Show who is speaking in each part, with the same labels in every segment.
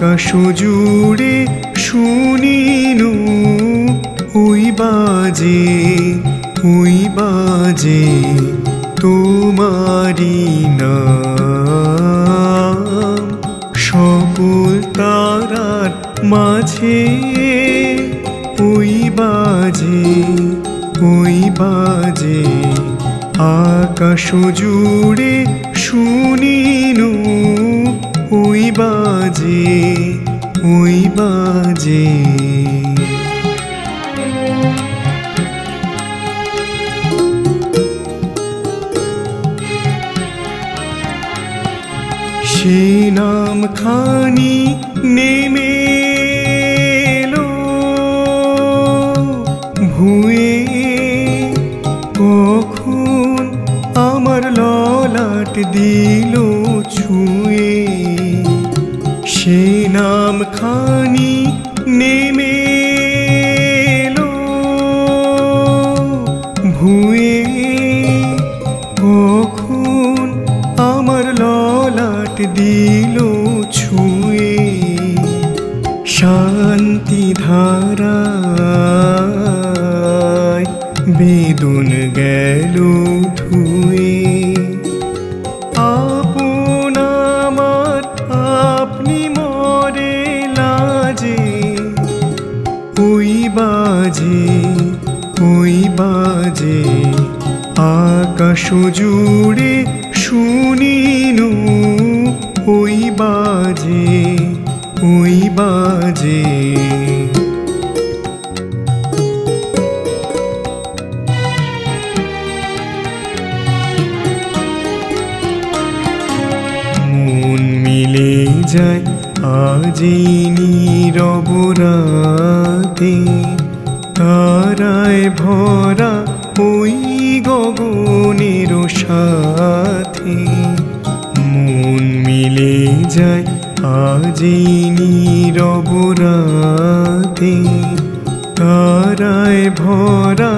Speaker 1: আকাশ জুড়ে শুনিনু ওই বাজে তোমারি নাম। সকল তারার মাঝে ওই বাজে আকাশ জুড়ে শুনিনু ওই বাজে। সে নাম খানি নেমে এলো ভুয়ে, কখন আমার ললাট দিল ছুঁয়ে। সে নাম খানি নেমে এলো ভুয়ে, কখন আমার ললাট দিল ছুঁয়ে। শান্তি ধারায় বেদন গেল ধুয়ে। আপন আমার আপনি মরে লাজে ওই বাজে আকাশ জুড়ে শুনিনু ওই বাজে। মন মিলে যায় আজি নীরব রাতে, তারায় ভরা ওই গগনের সাথে। মন মিলে যায় আজি নীরব রাতে, তারায় ভরা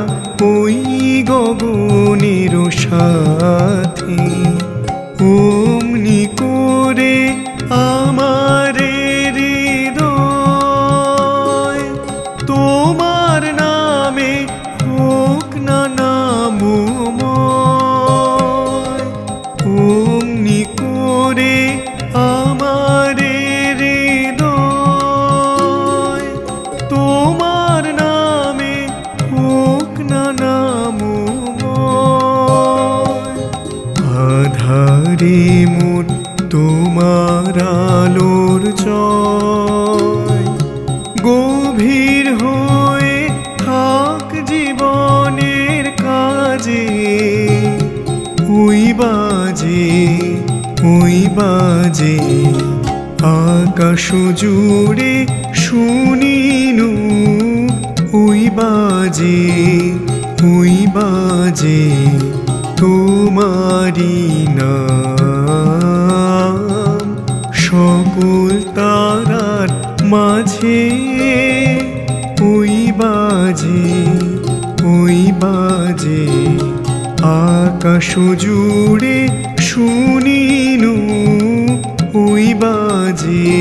Speaker 1: ওই গগনের সাথে। অমনি করে আমার হৃদয় তোমার নামে হোক না নামময়। অমনি করে আমার হৃদয় তোমার নামে হোক না নামময়। আধারে মোর তোমার আলোর জয়, গভীর হয়ে থাক জীবনের কাজে। ওই বাজে আকাশ জুড়ে শুনিনু ওই বাজে তোমারি নাম। সকল তারার মাঝে ওই বাজে আকাশ জুড়ে শুনিনু ওই বাজে।